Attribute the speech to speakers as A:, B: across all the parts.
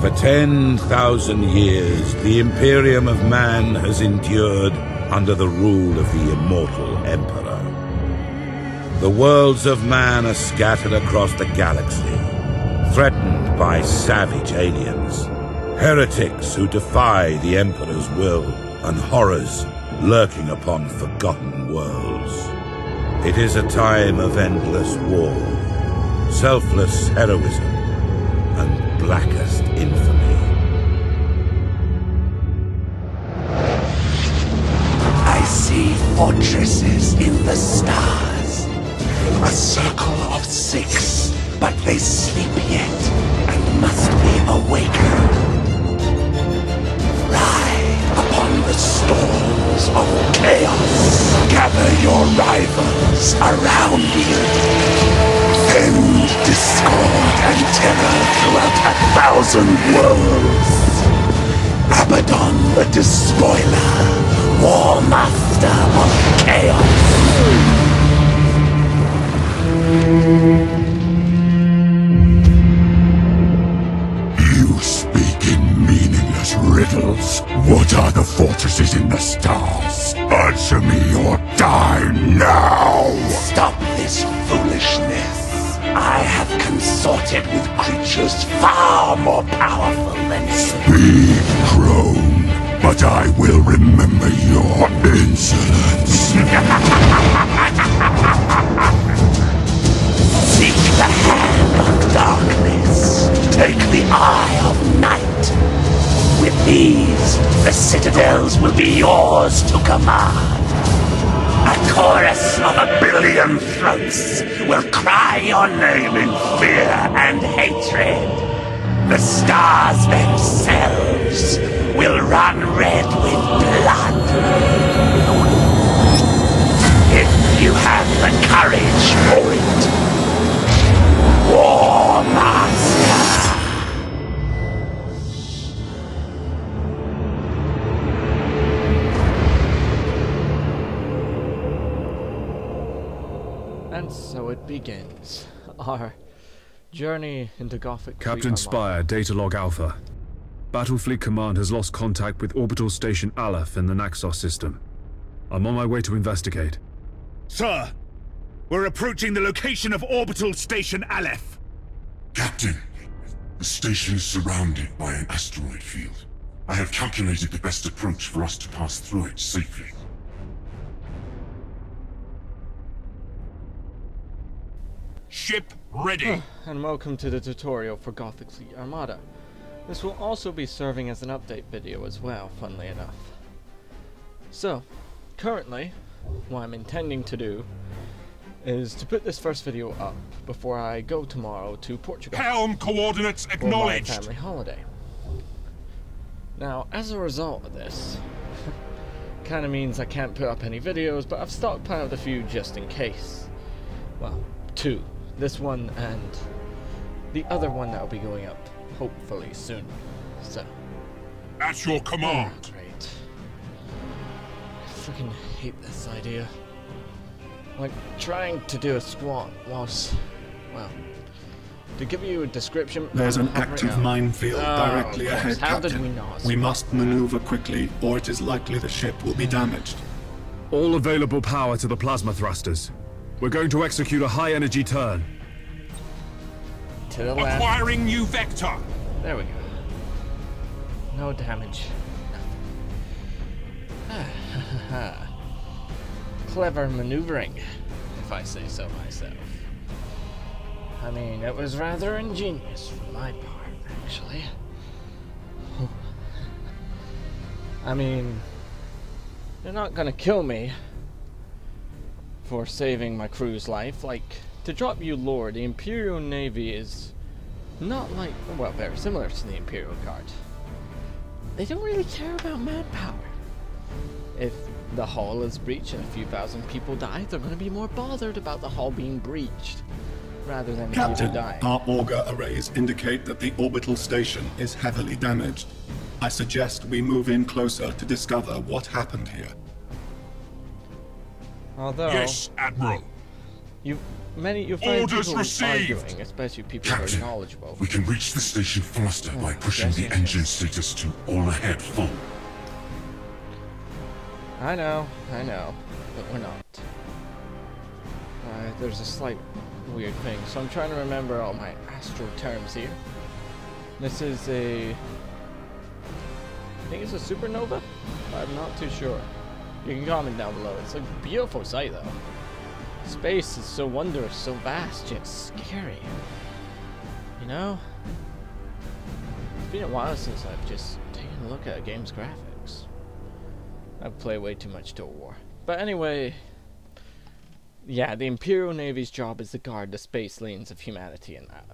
A: For 10,000 years, the Imperium of Man has endured under the rule of the immortal Emperor. The worlds of man are scattered across the galaxy, threatened by savage aliens, heretics who defy the Emperor's will, and horrors lurking upon forgotten worlds. It is a time of endless war, selfless heroism, and blackest infamy.
B: I see fortresses in the stars. A circle of 6, but they sleep yet and must be awakened. Ride upon the storms of chaos. Gather your rivals around you. End discord and terror throughout 1,000 worlds. Abaddon the Despoiler, War Master of Chaos. You speak in meaningless riddles. What are the fortresses in the stars? Answer me or die now! Stop this foolishness. I have consorted with creatures far more powerful than you. Speak, crone, but I will remember your insolence. Seek the hand of darkness. Take the eye of night. With these, the citadels will be yours to command. A chorus of 1 billion throats will cry your name in fear and hatred. The stars themselves will run red with blood. If you have the courage for it. War Master.
C: And so it begins. Our journey into Gothic.
D: Captain Spire, Data Log Alpha. Battlefleet Command has lost contact with Orbital Station Aleph in the Naxos system. I'm on my way to investigate.
E: Sir, we're approaching the location of Orbital Station Aleph.
F: Captain, the station is surrounded by an asteroid field. I have calculated the best approach for us to pass through it safely.
E: Ship ready.
C: And welcome to the tutorial for Gothic Fleet Armada. This will also be serving as an update video as well, funnily enough. So, currently, what I'm intending to do is to put this first video up before I go tomorrow to Portugal.
E: Helm coordinates
C: for my
E: acknowledged.
C: family holiday. Now, as a result of this, kind of means I can't put up any videos, but I've stockpiled a few just in case. Well, 2. This one and the other one that will be going up hopefully soon. So,
E: At your command.
C: Great. I freaking hate this idea. Like, trying to do a squat whilst, well, to give you a description...
G: There's an active minefield directly ahead,
C: How
G: Captain.
C: did we not?
G: We must maneuver quickly, or it is likely the ship will be damaged.
D: All available power to the plasma thrusters. We're going to execute a high-energy turn.
C: To the left.
E: Acquiring new vector.
C: There we go. No damage. Clever maneuvering, if I say so myself. I mean, it was rather ingenious from my part, actually. I mean, they're not gonna kill me for saving my crew's life. Like, to drop you lore, the Imperial Navy is not like, well, very similar to the Imperial Guard. They don't really care about manpower. If the hull is breached and a few thousand people die, they're going to be more bothered about the hull being breached rather than people
G: Captain,
C: dying.
G: our auger arrays indicate that the orbital station is heavily damaged. I suggest we move in closer to discover what happened here.
C: Although,
E: Yes, Admiral.
C: you you'll find
F: Orders
C: people
F: received.
C: arguing, especially people who
F: Captain,
C: are knowledgeable.
F: we can reach the station faster by pushing
C: yes,
F: the
C: yes,
F: engine
C: yes.
F: status to all ahead full.
C: I know, but we're not. There's a slight weird thing, so I'm trying to remember all my astro terms here. This is I think it's a supernova? I'm not too sure. You can comment down below. It's a beautiful sight though. Space is so wondrous, so vast, yet scary. You know? It's been a while since I've just taken a look at a game's graphics. I've played way too much Total War. But anyway, yeah, the Imperial Navy's job is to guard the space lanes of humanity in that.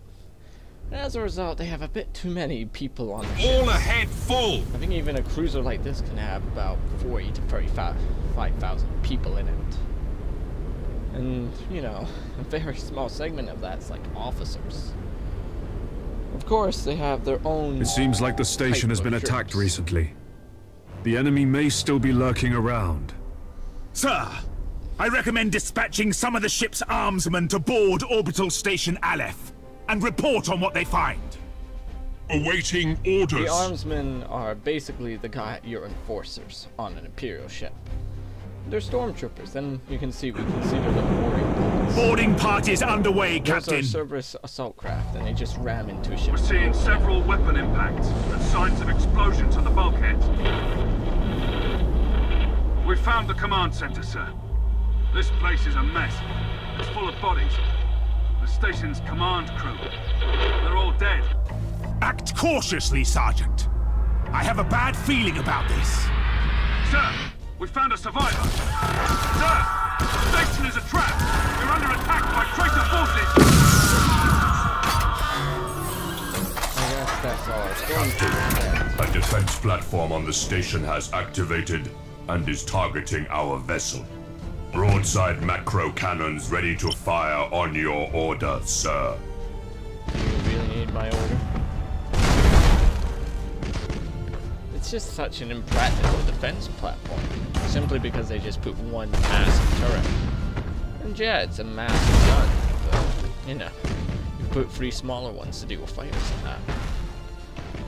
C: And as a result, they have a bit too many people on the ships.
E: All ahead full!
C: I think even a cruiser like this can have about 40 to 35,000 people in it. And, you know, a very small segment of that's like officers. Of course, they have their own...
D: It seems like the station has been attacked recently. The enemy may still be lurking around.
E: Sir, I recommend dispatching some of the ship's armsmen to board Orbital Station Aleph and report on what they find.
F: Awaiting
C: The
F: orders.
C: armsmen are basically your enforcers on an Imperial ship. They're stormtroopers, and you can see we can see their little boarding pods.
E: Boarding party is underway,
C: Those
E: Captain.
C: are Cerberus assault craft, and they just ram into a ship.
H: We're seeing several weapon impacts and signs of explosions on the bulkhead. We've found the command center, sir. This place is a mess. It's full of bodies. The station's command crew. They're all dead.
E: Act cautiously, Sergeant. I have a bad feeling about this.
H: Sir, we found a survivor. Sir, the station is a trap. We're under attack by traitor forces.
C: I guess that's all. Stormtroopers.
B: A defense platform on the station has activated and is targeting our vessel. Broadside macro cannons ready to fire on your order, sir.
C: Do you really need my order? It's just such an impractical defense platform, simply because they just put one massive turret. And yeah, it's a massive gun, but, you know, you put 3 smaller ones to deal with fighters and that.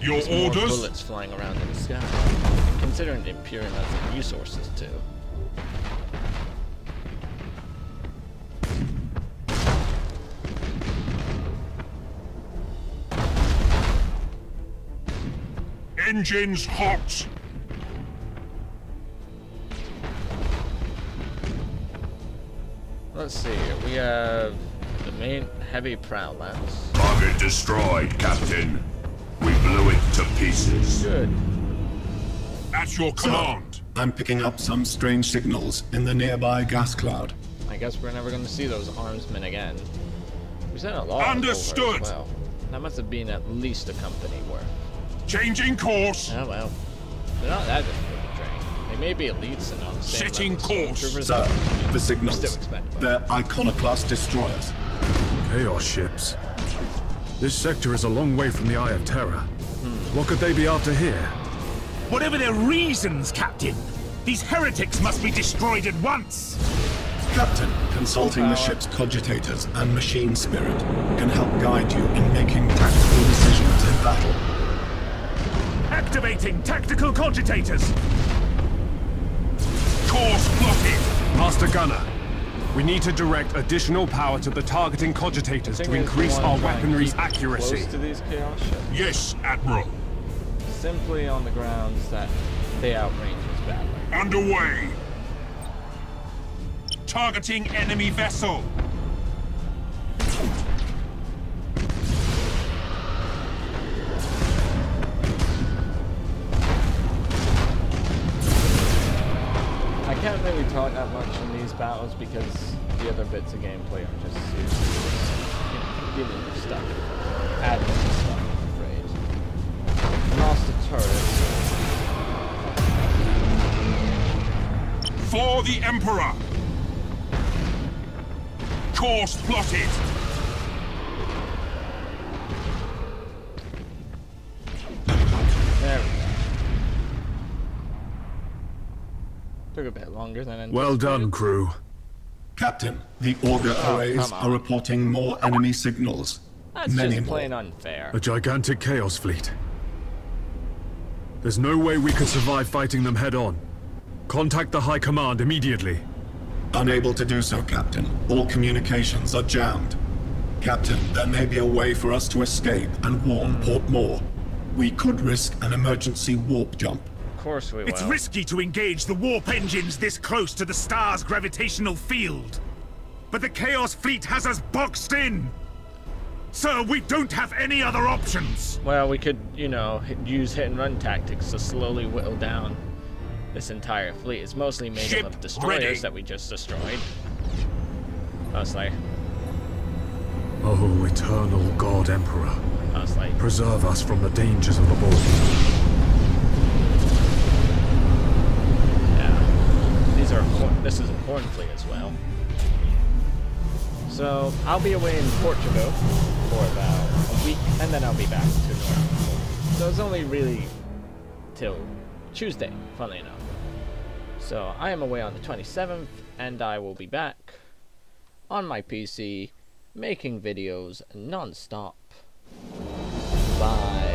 F: Your
C: There's more
F: orders?
C: bullets flying around in the sky. And considering the Imperium has the resources too.
F: Engines hot.
C: Let's see here. We have the main heavy prowlers.
B: Target destroyed, Captain. We blew it to pieces.
C: Good.
F: At your command.
G: I'm picking up some strange signals in the nearby gas cloud.
C: I guess we're never going to see those armsmen again. We sent a lot
F: Understood.
C: over as well. That must have been at least a company worth.
F: Changing course.
C: Oh well. They're not that difficult to train. They may be elites and on the same
F: Setting
C: level as
F: course.
C: stormtroopers,
G: Sir,
C: but
G: the signals.
C: still expendable.
G: They're iconoclast destroyers.
D: Chaos ships. This sector is a long way from the Eye of Terror. What could they be after here?
E: Whatever their reasons, Captain, these heretics must be destroyed at once.
G: Captain, consulting the ship's cogitators and machine spirit can help guide you in making tactical decisions in battle.
E: Activating tactical cogitators.
F: Course plotted.
D: Master Gunner, we need to direct additional power to the targeting cogitators to increase our weaponry's accuracy.
C: Close to these chaos ships,
F: Yes, Admiral.
C: simply on the grounds that they outrange us badly.
F: Underway. Targeting enemy vessel.
C: I can't really talk that much in these battles because the other bits of gameplay are just giving you stuff, adding you stuff, I'm afraid. Lost the turret.
F: For the Emperor. Course plotted.
C: There we go. Took a bit longer than anticipated.
D: Well done, crew.
G: Captain, the auger arrays are reporting more enemy signals.
C: That's
G: Many
C: just
G: more.
C: plain unfair.
D: A gigantic Chaos fleet. There's no way we could survive fighting them head-on. Contact the High Command immediately.
G: Unable to do so, Captain. All communications are jammed. Captain, there may be a way for us to escape and warn Port Moore. We could risk an emergency warp jump.
C: Of course we will.
E: It's risky to engage the warp engines this close to the star's gravitational field. But the Chaos Fleet has us boxed in. Sir, we don't have any other options.
C: Well, we could, you know, use hit-and-run tactics to slowly whittle down this entire fleet. It's mostly made up of destroyers that we just destroyed. Mostly.
D: Oh, eternal God Emperor.
C: Mostly.
D: Preserve us from the dangers of the war.
C: Yeah. This is a corn fleet as well. So, I'll be away in Portugal for about a week, and then I'll be back to North. So it's only really till Tuesday, funnily enough. So I am away on the 27th, and I will be back on my PC making videos non-stop by...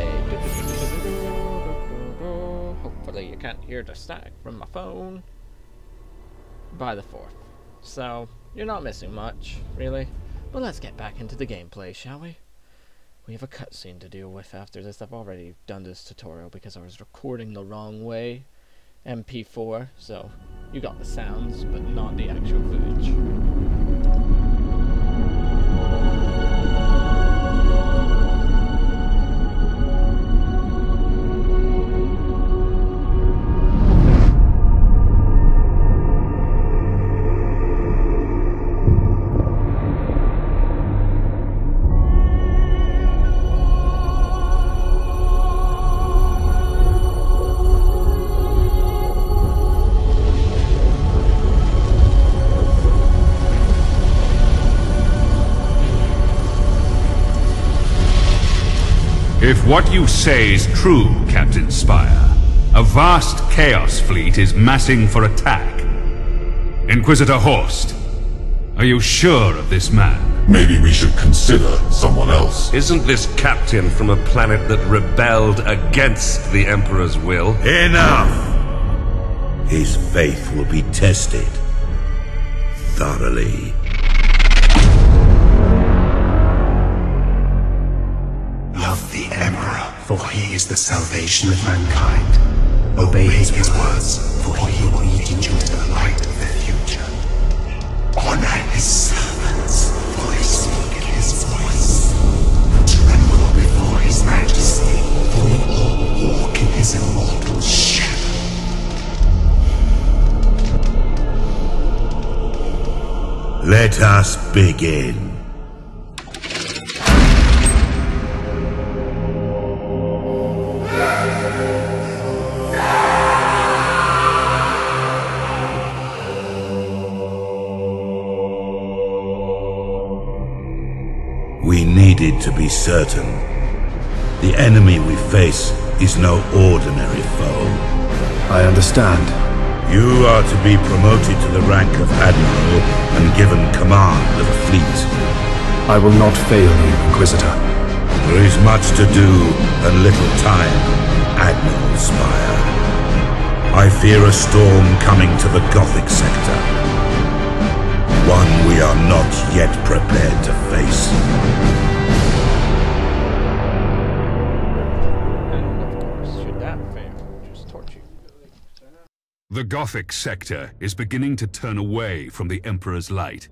C: Hopefully you can't hear the static from my phone. By the 4th. So, you're not missing much, really. But let's get back into the gameplay, shall we? We have a cutscene to deal with after this. I've already done this tutorial because I was recording the wrong way. MP4, so you got the sounds, but not the actual footage.
I: If what you say is true, Captain Spire, a vast Chaos fleet is massing for attack. Inquisitor Horst, are you sure of this man?
F: Maybe we should consider someone else.
J: Isn't this captain from a planet that rebelled against the Emperor's will?
A: Enough! His faith will be tested thoroughly.
B: Love the Emperor, for he is the salvation of mankind. Obey his words, for he will lead you into the light of the future. Honor his servants, for they speak in his voice. Tremble before his majesty, for we all walk in his immortal shadow.
A: Let us begin. We needed to be certain. The enemy we face is no ordinary foe.
D: I understand.
A: You are to be promoted to the rank of Admiral and given command of a fleet.
D: I will not fail you, Inquisitor.
A: There is much to do and little time, Admiral Spire. I fear a storm coming to the Gothic sector. One we are not yet prepared to face.
C: And of course, should that fail, just torch you.
I: The Gothic sector is beginning to turn away from the Emperor's light.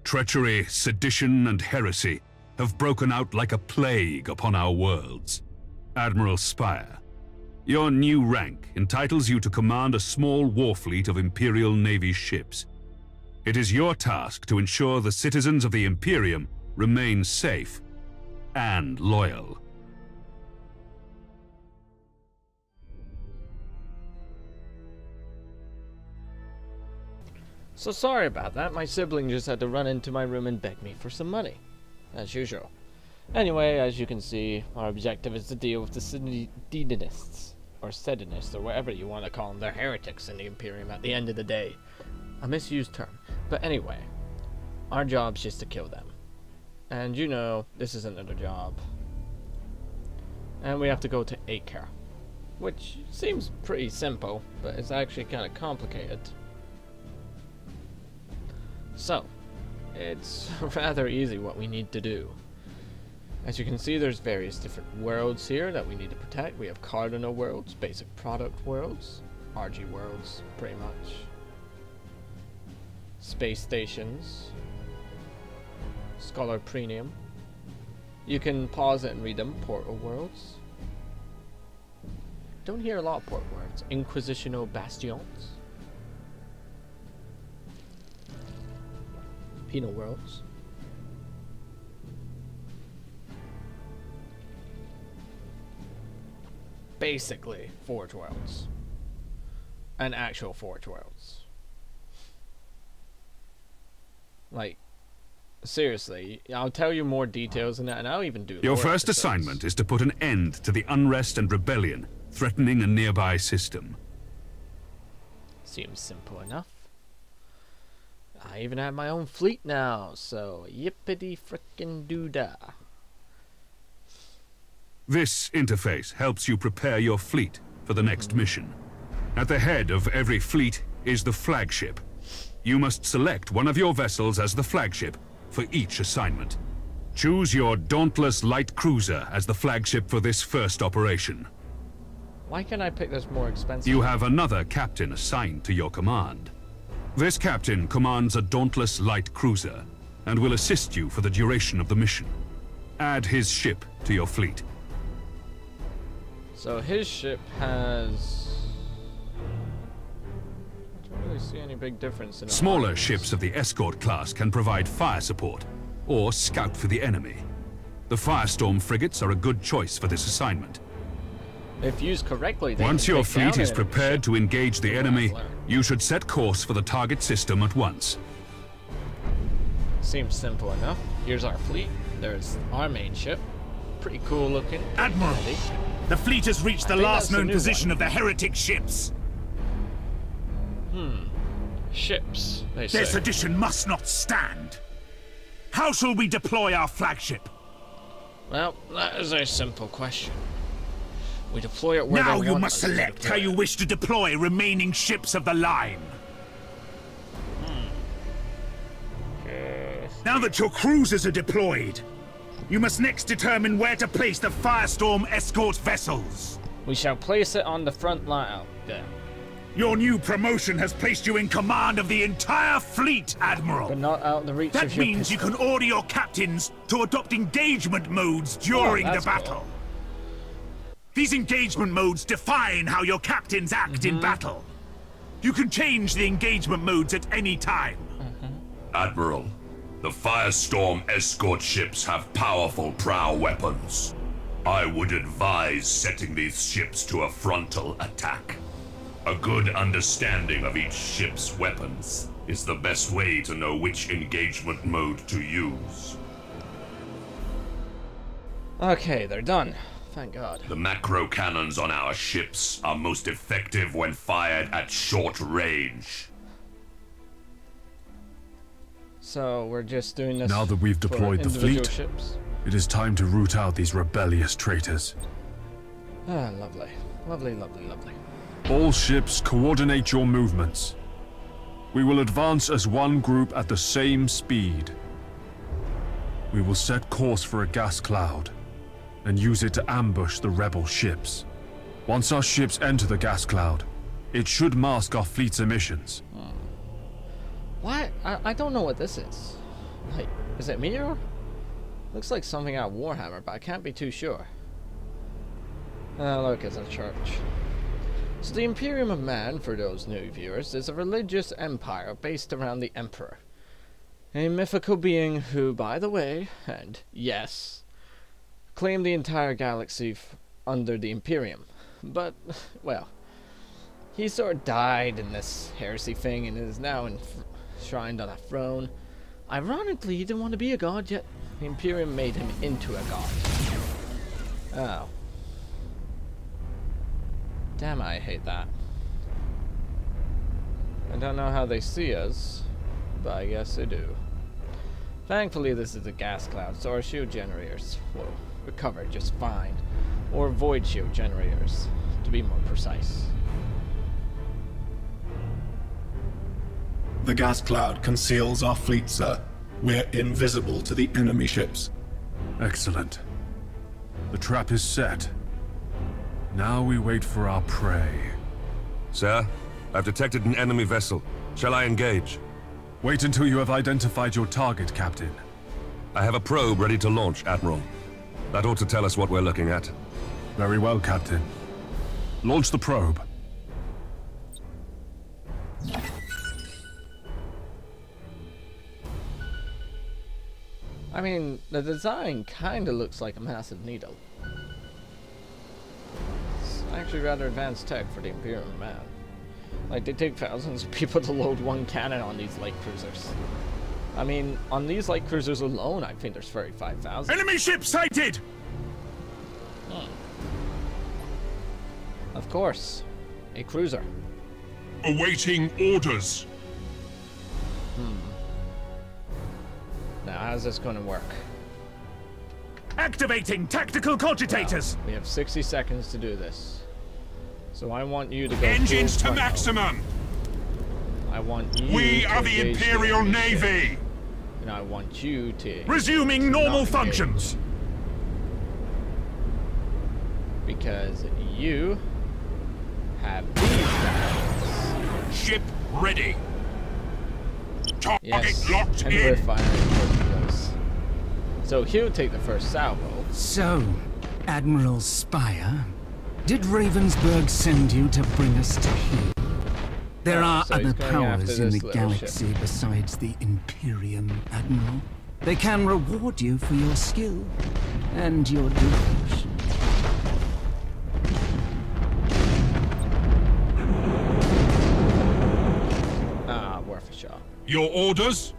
I: Treachery, sedition, and heresy have broken out like a plague upon our worlds. Admiral Spire, your new rank entitles you to command a small war fleet of Imperial Navy ships. It is your task to ensure the citizens of the Imperium remain safe and loyal.
C: So sorry about that. My sibling just had to run into my room and beg me for some money, as usual. Anyway, as you can see, our objective is to deal with the Sedinists, or Sedinists, or whatever you want to call them. They're heretics in the Imperium at the end of the day. A misused term. But anyway, Our job's just to kill them. And you know, this is another job. And we have to go to Acre, which seems pretty simple, but it's actually kind of complicated. So, it's rather easy what we need to do. As you can see, there's various different worlds here that we need to protect. We have cardinal worlds, basic product worlds, RG worlds, pretty much. Space stations, Scholar Premium. You can pause it and read them. Portal worlds. Don't hear a lot of portal words. Inquisitional bastions. Penal worlds. Basically, Forge worlds. And actual Forge worlds. Like, seriously, I'll tell you more details in that, and I'll even do
I: Your
C: lore
I: first
C: episodes.
I: assignment is to put an end to the unrest and rebellion threatening a nearby system.
C: Seems simple enough. I even have my own fleet now, so yippity frickin' doodah.
I: This interface helps you prepare your fleet for the next mission. At the head of every fleet is the flagship. You must select one of your vessels as the flagship for each assignment. Choose your Dauntless Light Cruiser as the flagship for this first operation.
C: Why can't I pick this more expensive?
I: You have another captain assigned to your command. This captain commands a Dauntless Light Cruiser and will assist you for the duration of the mission. Add his ship to your fleet.
C: So his ship has... I don't really see any big difference in
I: Smaller
C: arms.
I: ships of the escort class can provide fire support or scout for the enemy. The Firestorm frigates are a good choice for this assignment.
C: If used correctly, they
I: Once
C: can
I: your
C: take down
I: fleet is
C: an
I: prepared
C: enemy
I: to engage the
C: ship.
I: enemy,
C: Well,
I: you should set course for the target system at once.
C: seems simple enough. Here's our fleet. There's our main ship. Pretty cool looking.
E: Admiral,
C: Handy.
E: the fleet has reached
C: I
E: the
C: think
E: last
C: that's the
E: known
C: new
E: position
C: one.
E: of the heretic ships.
C: Ships, they
E: Their
C: say.
E: sedition must not stand. How shall we deploy our flagship?
C: Well, that is a simple question. We deploy it where
E: Now
C: they
E: you
C: want
E: must
C: us to
E: select
C: deploy
E: how you
C: it.
E: wish to deploy remaining ships of the line. Now that your cruisers are deployed, you must next determine where to place the Firestorm escort vessels.
C: We shall place it on the front line. Oh, there.
E: Your new promotion has placed you in command of the entire fleet, Admiral.
C: But not out of the reach
E: That
C: of your
E: means you can
C: pistol.
E: order your captains to adopt engagement modes during the
C: that's cool.
E: battle. These engagement modes define how your captains act in battle. You can change the engagement modes at any time.
B: Admiral, the Firestorm escort ships have powerful prow weapons. I would advise setting these ships to a frontal attack. A good understanding of each ship's weapons is the best way to know which engagement mode to use.
C: Okay, they're done. Thank God.
B: The macro cannons on our ships are most effective when fired at short range.
C: So we're just doing this.
D: Now that we've
C: for
D: deployed the
C: individual
D: fleet,
C: ships.
D: it is time to root out these rebellious traitors.
C: Ah, lovely, lovely, lovely, lovely.
D: All ships, coordinate your movements. We will advance as one group at the same speed. We will set course for a gas cloud and use it to ambush the rebel ships. Once our ships enter the gas cloud, it should mask our fleet's emissions.
C: What? I don't know what this is. Like, is it mirror? Looks like something out of Warhammer, but I can't be too sure. Look, it's a church. So the Imperium of Man, for those new viewers, is a religious empire based around the Emperor. A mythical being who, by the way, and yes, claimed the entire galaxy under the Imperium. But, well, he sort of died in this heresy thing and is now enshrined on a throne. Ironically, he didn't want to be a god, yet the Imperium made him into a god. Oh. Damn, I hate that. I don't know how they see us, but I guess they do. Thankfully, this is a gas cloud, so our shield generators will recover just fine. Or void shield generators, to be more precise.
G: The gas cloud conceals our fleet, sir. We're invisible to the enemy ships.
D: Excellent. The trap is set. Now we wait for our prey.
J: Sir, I've detected an enemy vessel. Shall I engage?
D: Wait until you have identified your target, Captain.
J: I have a probe ready to launch, Admiral. That ought to tell us what we're looking at.
D: Very well, Captain. Launch the probe.
C: I mean, the design kinda looks like a massive needle. It's actually rather advanced tech for the Imperial man. Like, they take thousands of people to load one cannon on these light cruisers. I mean, on these light cruisers alone, I think there's 35,000.
E: Enemy ship sighted!
C: Of course. A cruiser.
F: Awaiting orders.
C: Now, how's this gonna work?
E: Activating tactical cogitators!
C: We have 60 seconds to do this. So I want you to go
F: Engines
C: full
F: to
C: frontal.
F: maximum.
C: I want you
F: We
C: to
F: are the
C: engage
F: Imperial
C: enemy ship.
F: Navy.
C: And I want you to
E: Resuming normal
C: not
E: functions.
C: engage. Because you have these guys.
F: Ship ready. Target
C: Yes,
F: locked
C: and we're
F: in.
C: firing torpedoes. So he'll take the first salvo.
K: So, Admiral Spire, did Ravensburg send you to bring us to here? There are
C: so he's
K: other
C: going after
K: powers in
C: this
K: the
C: little
K: galaxy besides the Imperium, Admiral. They can reward you for your skill and your devotion.
C: Worth a shot.
F: Your orders?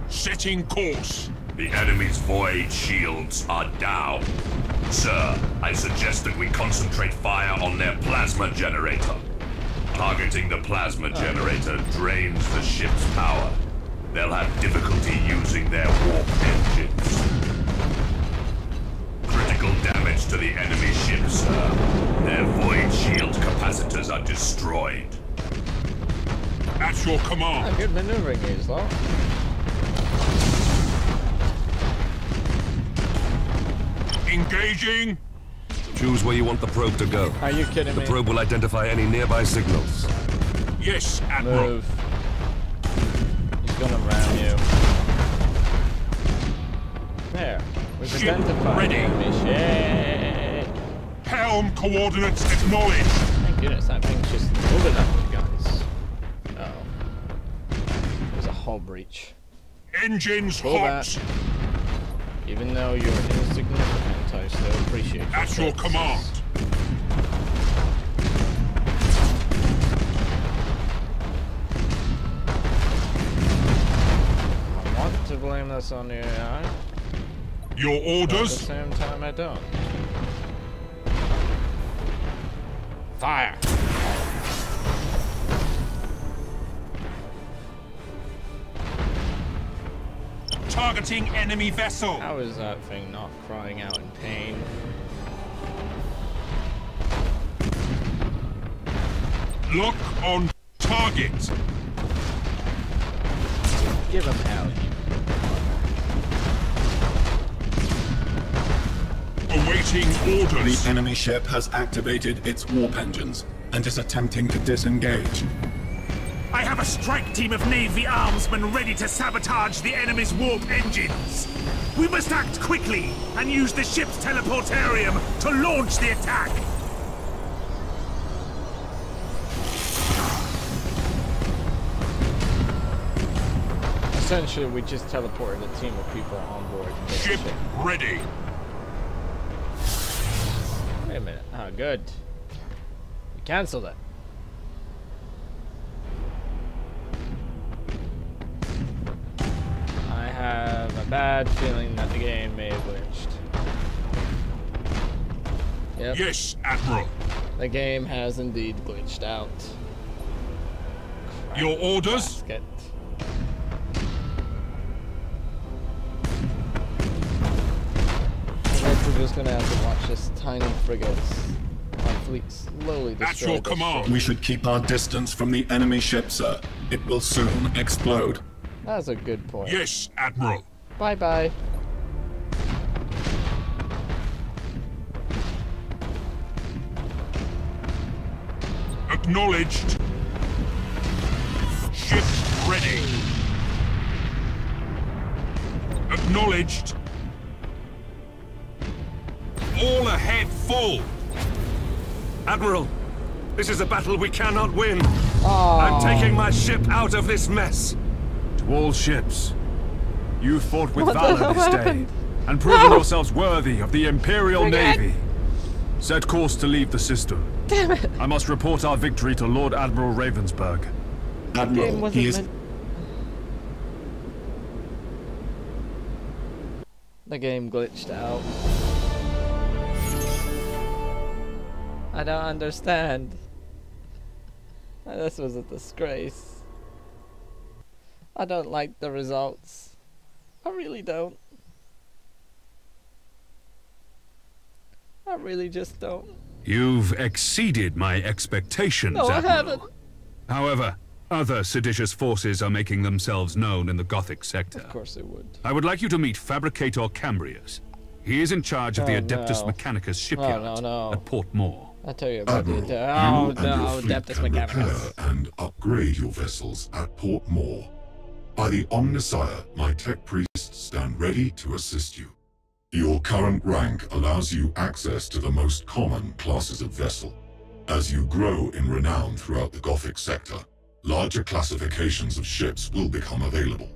F: Setting course.
B: The enemy's void shields are down. Sir, I suggest that we concentrate fire on their plasma generator. Targeting the plasma generator drains the ship's power. They'll have difficulty using their warp engines. Critical damage to the enemy ship, sir. Their void shield capacitors are destroyed.
F: At your command.
C: Good maneuvering is, though.
F: Engaging.
J: Choose where you want the probe to go.
C: Are you kidding
J: The
C: me?
J: probe will identify any nearby signals.
F: Yes, Admiral.
C: Move. He's gonna ram you. There. We've
F: Ship
C: identified
F: ready.
C: enemy ship.
F: Helm coordinates acknowledged.
C: Thank goodness, that thing's just moving up with guns. Uh-oh. There's a hull breach.
F: Engines
C: Pull
F: hot.
C: back. Even though you're insignificant, I still appreciate your
F: At your
C: services.
F: command.
C: I want to blame this on the AI,
F: Your
C: but at the
F: orders.
C: same time I don't. Fire!
F: Targeting enemy vessel.
C: How is that thing not crying out in pain?
F: Lock on target.
C: Give him hell, you.
F: Awaiting orders.
G: The enemy ship has activated its warp engines and is attempting to disengage.
E: I have a strike team of Navy armsmen ready to sabotage the enemy's warp engines. We must act quickly and use the ship's teleportarium to launch the attack.
C: Essentially, we just teleported a team of people on board. this
F: Ship
C: ship.
F: ready.
C: Wait a minute. Oh, good. We canceled it. I have a bad feeling that the game may have glitched. Yep.
F: Yes, Admiral.
C: The game has indeed glitched out.
F: Your orders.
C: Basket. just gonna have to watch this tiny frigates, my fleet slowly destroy
F: At your
C: this
F: command.
C: ship.
G: We should keep our distance from the enemy ship, sir. It will soon explode.
C: That's a good point.
F: Yes, Admiral.
C: Bye-bye.
F: Acknowledged. Ship ready. Acknowledged. All ahead full.
J: Admiral, this is a battle we cannot win.
C: Oh.
J: I'm taking my ship out of this mess.
D: To all ships, you fought with
C: What the
D: valor
C: hell
D: this day,
C: happened?
D: and proven
C: No!
D: yourselves worthy of the Imperial
C: Forget.
D: Navy. Set course to leave the system.
C: Damn it!
D: I must report our victory to Lord Admiral Ravensburg.
C: Game
G: Admiral,
C: wasn't
G: he is...
C: meant... The game glitched out. I don't understand. This was a disgrace. I don't like the results. I really don't. I really just don't.
I: You've exceeded my expectations,
C: No, I
I: Admiral.
C: haven't.
I: However, other seditious forces are making themselves known in the Gothic sector.
C: Of course it would.
I: I would like you to meet Fabricator Cambrius. He is in charge of the
C: Oh,
I: Adeptus
C: no.
I: Mechanicus shipyard
C: Oh, no.
I: at Port Moore.
C: I'll tell you about
F: Admiral,
C: the...
F: you
C: Oh,
F: and
C: no,
F: your fleet
C: Adeptus
F: can repair
C: Mechanicus.
F: and upgrade your vessels at Port Moore. By the Omnissiah, my tech priests stand ready to assist you. Your current rank allows you access to the most common classes of vessel. As you grow in renown throughout the Gothic sector, larger classifications of ships will become available.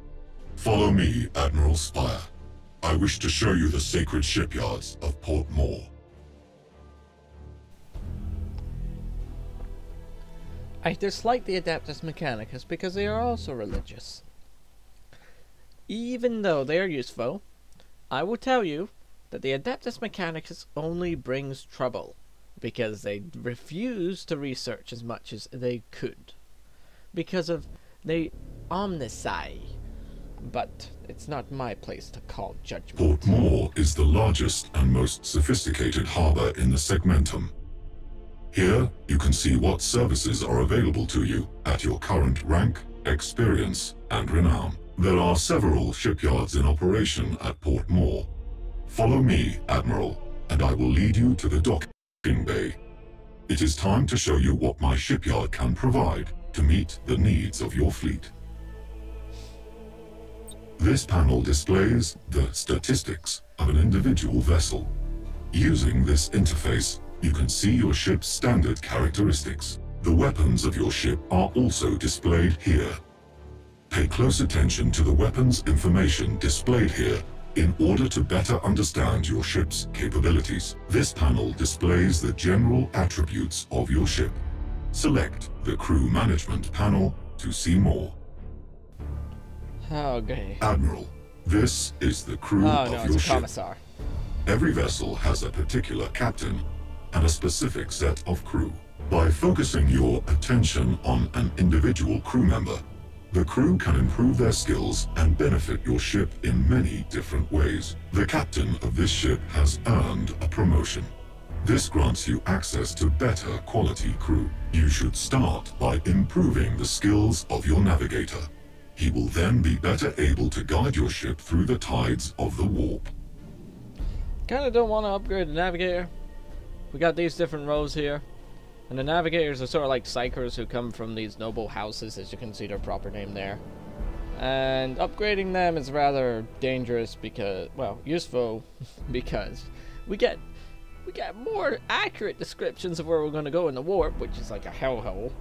F: Follow me, Admiral Spire. I wish to show you the sacred shipyards of Port Moore.
C: I dislike the Adeptus Mechanicus because they are also religious. Even though they are useful, I will tell you that the Adeptus Mechanicus only brings trouble because they refuse to research as much as they could because of the Omnissiah. But it's not my place to call judgment.
F: Port Moore is the largest and most sophisticated harbor in the Segmentum. Here, you can see what services are available to you at your current rank, experience, and renown. There are several shipyards in operation at Port Moore. Follow me, Admiral, and I will lead you to the docking bay. It is time to show you what my shipyard can provide to meet the needs of your fleet. This panel displays the statistics of an individual vessel. Using this interface, you can see your ship's standard characteristics. The weapons of your ship are also displayed here. Pay close attention to the weapons information displayed here in order to better understand your ship's capabilities. This panel displays the general attributes of your ship. Select the Crew Management panel to see more.
C: Okay.
F: Admiral, this is the crew
C: Oh
F: of
C: no,
F: your
C: it's a
F: ship.
C: commissar.
F: Every vessel has a particular captain and a specific set of crew. By focusing your attention on an individual crew member, the crew can improve their skills and benefit your ship in many different ways. The captain of this ship has earned a promotion. This grants you access to better quality crew. You should start by improving the skills of your navigator. He will then be better able to guide your ship through the tides of the warp.
C: Kinda don't want to upgrade the navigator. We got these different roles here. And the navigators are sort of like psychers who come from these noble houses, as you can see their proper name there. And upgrading them is rather dangerous because, well, useful because we get more accurate descriptions of where we're going to go in the warp, which is like a hellhole.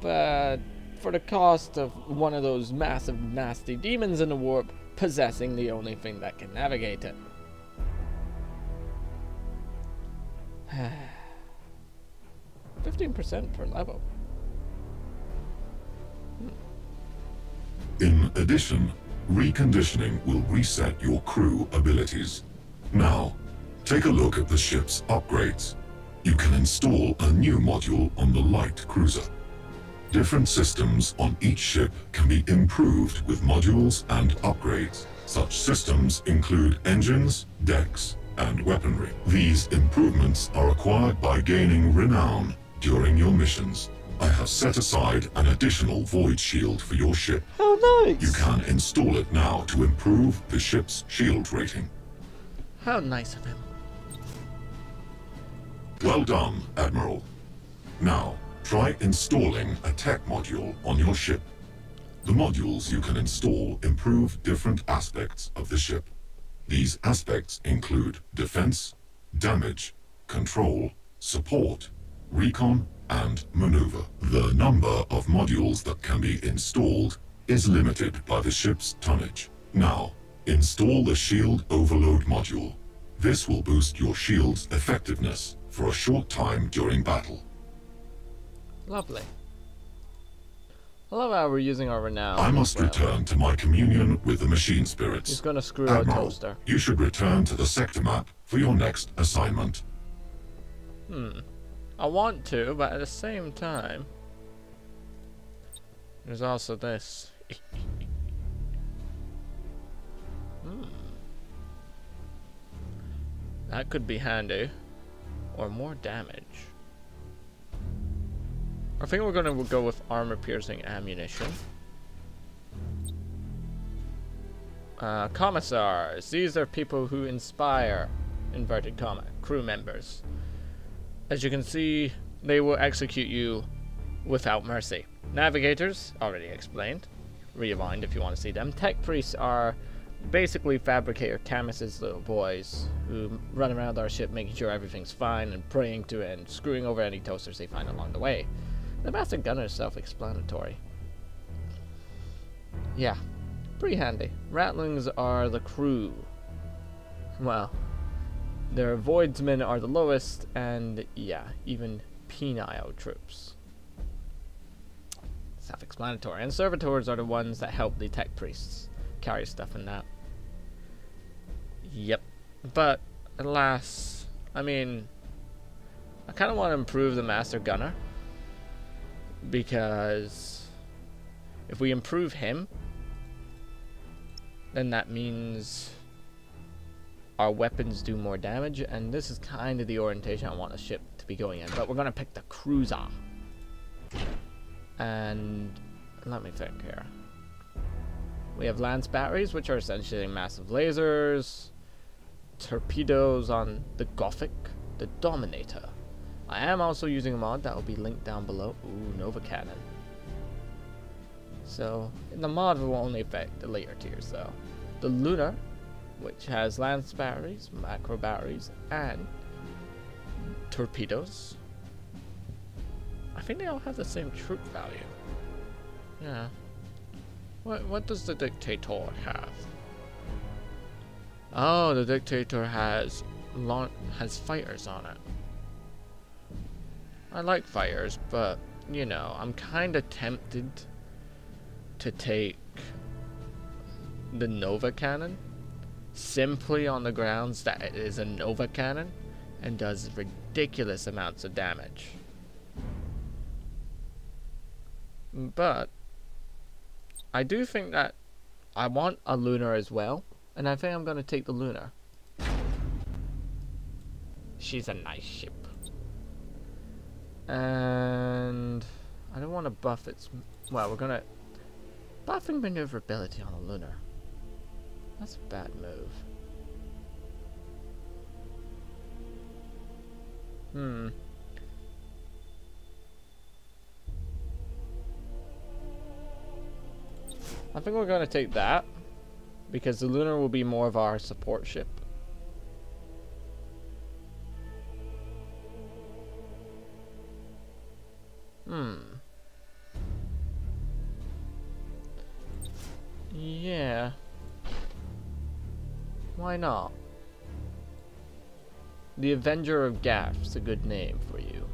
C: But for the cost of one of those massive, nasty demons in the warp possessing the only thing that can navigate it. 15% per level.
F: In addition, reconditioning will reset your crew abilities. Now, take a look at the ship's upgrades. You can install a new module on the light cruiser. Different systems on each ship can be improved with modules and upgrades. Such systems include engines, decks, and weaponry. These improvements are acquired by gaining renown during your missions. I have set aside an additional void shield for your ship.
C: How nice!
F: You can install it now to improve the ship's shield rating.
C: How nice of him.
F: Well done, Admiral. Now, try installing a tech module on your ship. The modules you can install improve different aspects of the ship. These aspects include defense, damage, control, support, recon, and maneuver. The number of modules that can be installed is limited by the ship's tonnage. Now, install the Shield Overload module. This will boost your shield's effectiveness for a short time during battle.
C: Lovely. I love how we're using our renown.
F: I must return to my communion with the machine spirits.
C: He's gonna screw our
F: Admiral,
C: toaster.
F: you should return to the sector map for your next assignment.
C: I want to, but at the same time, there's also this. That could be handy. Or more damage. I think we're gonna go with armor-piercing ammunition. Commissars. These are people who inspire, inverted comma, crew members. As you can see, they will execute you without mercy. Navigators, already explained. Rewind if you want to see them. Tech priests are basically Fabricator Camus's little boys who run around our ship making sure everything's fine and praying to it and screwing over any toasters they find along the way. The Master Gunner is self-explanatory. Yeah, pretty handy. Ratlings are the crew. Well, their Voidsmen are the lowest, and yeah, even penile troops. Self-explanatory. And servitors are the ones that help the tech priests carry stuff and that. Yep. But, alas, I mean, I kind of want to improve the Master Gunner. Because if we improve him, then that means our weapons do more damage, and this is kind of the orientation I want a ship to be going in. But we're going to pick the cruiser. And let me think here. We have lance batteries, which are essentially massive lasers. Torpedoes on the Gothic, the Dominator. I am also using a mod that will be linked down below. Ooh, Nova Cannon. So, the mod will only affect the later tiers though. The Lunar, which has lance batteries, macro batteries, and torpedoes. I think they all have the same troop value. Yeah. What does the Dictator have? Oh, the Dictator has fighters on it. I like fighters, but you know, I'm kind of tempted to take the Nova Cannon simply on the grounds that it is a Nova Cannon and does ridiculous amounts of damage. But I do think that I want a Lunar as well, and I think I'm going to take the Lunar. She's a nice ship. And I don't want to buff its... Well, we're going to... Buffing maneuverability on a Lunar. That's a bad move. I think we're going to take that, because the Lunar will be more of our support ship. Yeah. Why not? The Avenger of Gaff's a good name for you.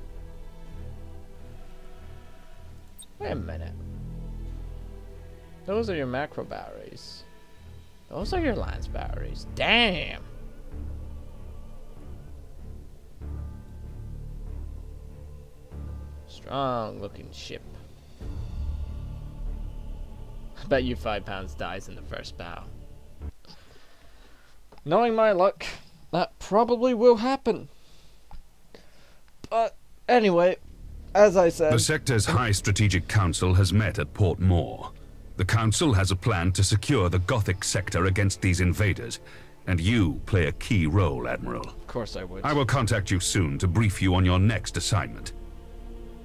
C: Wait a minute. Those are your macro batteries. Those are your lance batteries. Damn! Strong looking ship. I bet you 5 pounds dies in the first bow. Knowing my luck, that probably will happen. But anyway, as I said...
I: The sector's High Strategic Council has met at Port Moore. The Council has a plan to secure the Gothic sector against these invaders, and you play a key role, Admiral.
C: Of course I would.
I: I will contact you soon to brief you on your next assignment.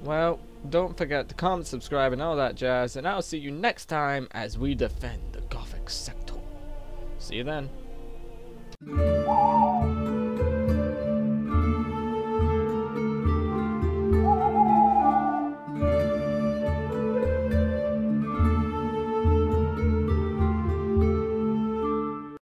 C: Well, don't forget to comment, subscribe, and all that jazz, and I'll see you next time as we defend the Gothic sector. See you then.